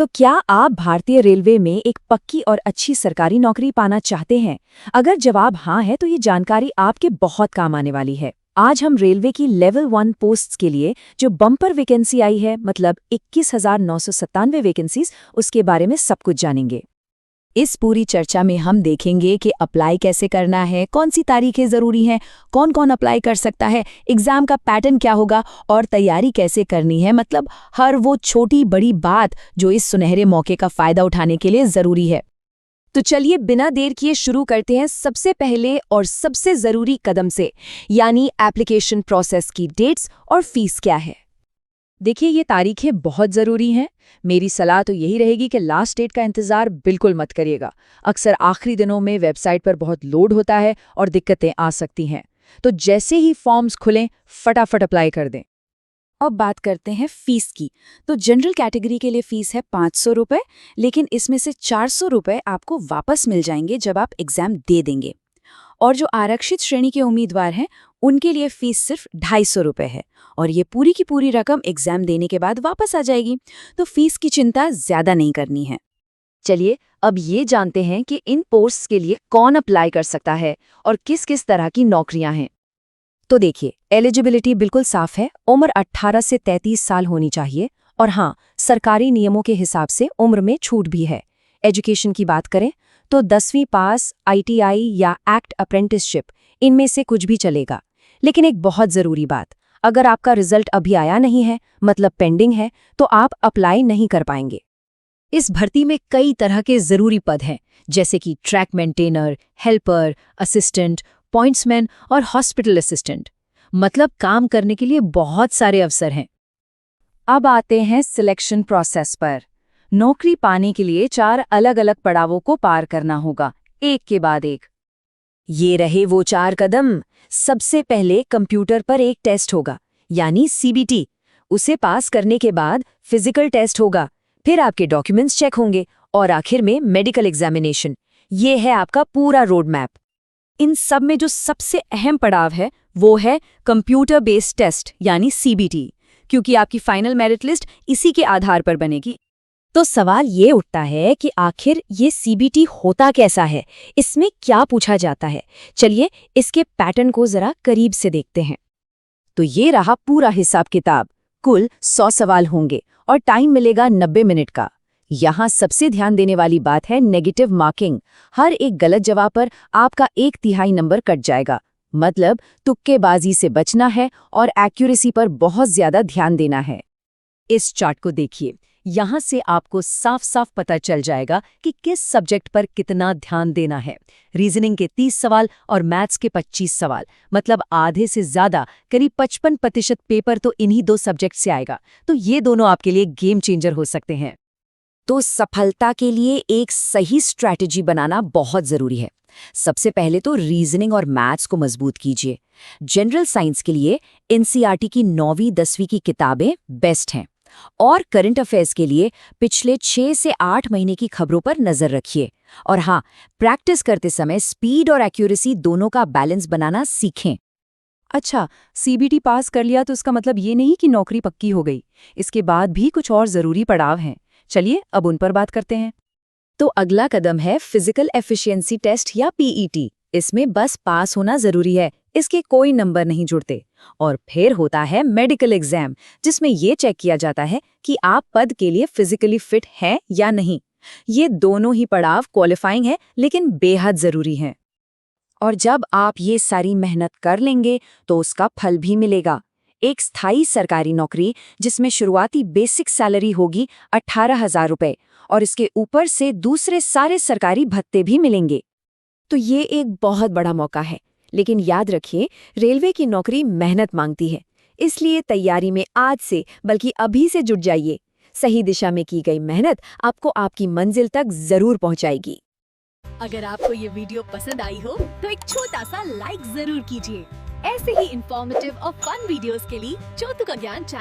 तो क्या आप भारतीय रेलवे में एक पक्की और अच्छी सरकारी नौकरी पाना चाहते हैं? अगर जवाब हाँ है तो ये जानकारी आपके बहुत काम आने वाली है। आज हम रेलवे की लेवल 1 पोस्ट्स के लिए जो बम्पर वैकेंसी आई है, मतलब 21,997 वैकेंसीज, उसके बारे में सब कुछ जानेंगे। इस पूरी चर्चा में हम देखेंगे कि अप्लाई कैसे करना है, कौन सी तारीखें ज़रूरी हैं, कौन कौन अप्लाई कर सकता है, एग्ज़ाम का पैटर्न क्या होगा और तैयारी कैसे करनी है, मतलब हर वो छोटी बड़ी बात जो इस सुनहरे मौके का फ़ायदा उठाने के लिए ज़रूरी है। तो चलिए बिना देर किए शुरू करते हैं सबसे पहले और सबसे ज़रूरी कदम से, यानी एप्लीकेशन प्रोसेस की डेट्स और फीस क्या है। देखिए, ये तारीखें बहुत ज़रूरी हैं। मेरी सलाह तो यही रहेगी कि लास्ट डेट का इंतज़ार बिल्कुल मत करिएगा। अक्सर आखिरी दिनों में वेबसाइट पर बहुत लोड होता है और दिक्कतें आ सकती हैं। तो जैसे ही फॉर्म्स खुलें, फटाफट अप्लाई कर दें। अब बात करते हैं फ़ीस की। तो जनरल कैटेगरी के लिए फ़ीस है 500 रुपये, लेकिन इसमें से 400 रुपये आपको वापस मिल जाएंगे जब आप एग्ज़ाम दे देंगे। और जो आरक्षित श्रेणी के उम्मीदवार हैं, उनके लिए फीस सिर्फ 250 रुपये है और ये पूरी की पूरी रकम एग्जाम देने के बाद वापस आ जाएगी। तो फीस की चिंता ज़्यादा नहीं करनी है। चलिए अब ये जानते हैं कि इन पोस्ट्स के लिए कौन अप्लाई कर सकता है और किस किस तरह की नौकरियां हैं। तो देखिए, एलिजिबिलिटी बिल्कुल साफ है। उम्र 18 से 33 साल होनी चाहिए और हाँ, सरकारी नियमों के हिसाब से उम्र में छूट भी है। एजुकेशन की बात करें तो 10वीं पास, ITI या एक्ट अप्रेंटिसशिप, इनमें से कुछ भी चलेगा। लेकिन एक बहुत ज़रूरी बात, अगर आपका रिजल्ट अभी आया नहीं है, मतलब पेंडिंग है, तो आप अप्लाई नहीं कर पाएंगे। इस भर्ती में कई तरह के ज़रूरी पद हैं, जैसे कि track maintainer, helper, assistant, pointsman और हॉस्पिटल असिस्टेंट। मतलब काम करने के लिए बहुत सारे अवसर हैं। अब आते हैं सिलेक्शन प्रोसेस पर। नौकरी पाने के लिए 4 अलग-अलग पड़ावों को पार करना होगा, एक के बाद एक। ये रहे वो 4 कदम। सबसे पहले कंप्यूटर पर एक टेस्ट होगा, यानी CBT। उसे पास करने के बाद फिजिकल टेस्ट होगा, फिर आपके डॉक्यूमेंट्स चेक होंगे और आखिर में मेडिकल एग्जामिनेशन। ये है आपका पूरा रोड मैप। इन सब में जो सबसे अहम पड़ाव है वो है कंप्यूटर बेस्ड टेस्ट, यानी CBT, क्योंकि आपकी फाइनल मेरिट लिस्ट इसी के आधार पर बनेगी। तो सवाल ये उठता है कि आखिर ये CBT होता कैसा है, इसमें क्या पूछा जाता है। चलिए इसके पैटर्न को जरा करीब से देखते हैं। तो ये रहा पूरा हिसाब किताब। कुल 100 सवाल होंगे और टाइम मिलेगा 90 मिनट का। यहाँ सबसे ध्यान देने वाली बात है नेगेटिव मार्किंग। हर एक गलत जवाब पर आपका 1/3 नंबर कट जाएगा। मतलब तुक्केबाजी से बचना है और एक्यूरेसी पर बहुत ज्यादा ध्यान देना है। इस चार्ट को देखिए, यहाँ से आपको साफ साफ पता चल जाएगा कि किस सब्जेक्ट पर कितना ध्यान देना है। रीजनिंग के 30 सवाल और मैथ्स के 25 सवाल, मतलब आधे से ज्यादा, करीब 55% पेपर तो इन्हीं 2 सब्जेक्ट से आएगा। तो ये दोनों आपके लिए गेम चेंजर हो सकते हैं। तो सफलता के लिए एक सही स्ट्रैटेजी बनाना बहुत जरूरी है। सबसे पहले तो रीजनिंग और मैथ्स को मजबूत कीजिए। जनरल साइंस के लिए NCERT की 9वीं 10वीं की किताबें बेस्ट हैं और करंट अफेयर्स के लिए पिछले 6 से 8 महीने की खबरों पर नजर रखिए। और हाँ, प्रैक्टिस करते समय स्पीड और एक्यूरेसी दोनों का बैलेंस बनाना सीखें। अच्छा, CBT पास कर लिया तो इसका मतलब ये नहीं कि नौकरी पक्की हो गई। इसके बाद भी कुछ और जरूरी पड़ाव हैं। चलिए अब उन पर बात करते हैं। तो अगला कदम है फिजिकल एफिशिएंसी टेस्ट या PET। इसमें बस पास होना जरूरी है, इसके कोई नंबर नहीं जुड़ते। और फिर होता है मेडिकल एग्जाम, जिसमें ये चेक किया जाता है कि आप पद के लिए फिजिकली फिट हैं या नहीं। ये दोनों ही पड़ाव क्वालिफाइंग है, लेकिन बेहद जरूरी हैं। और जब आप ये सारी मेहनत कर लेंगे तो उसका फल भी मिलेगा। एक स्थायी सरकारी नौकरी जिसमें शुरुआती बेसिक सैलरी होगी 18,000 रुपये और इसके ऊपर से दूसरे सारे सरकारी भत्ते भी मिलेंगे। तो ये एक बहुत बड़ा मौका है। लेकिन याद रखिए, रेलवे की नौकरी मेहनत मांगती है, इसलिए तैयारी में आज से बल्कि अभी से जुट जाइए। सही दिशा में की गई मेहनत आपको आपकी मंजिल तक जरूर पहुंचाएगी। अगर आपको ये वीडियो पसंद आई हो तो एक छोटा सा लाइक जरूर कीजिए। ऐसे ही इंफॉर्मेटिव और फन वीडियोस के लिए चौतुका ज्ञान चैनल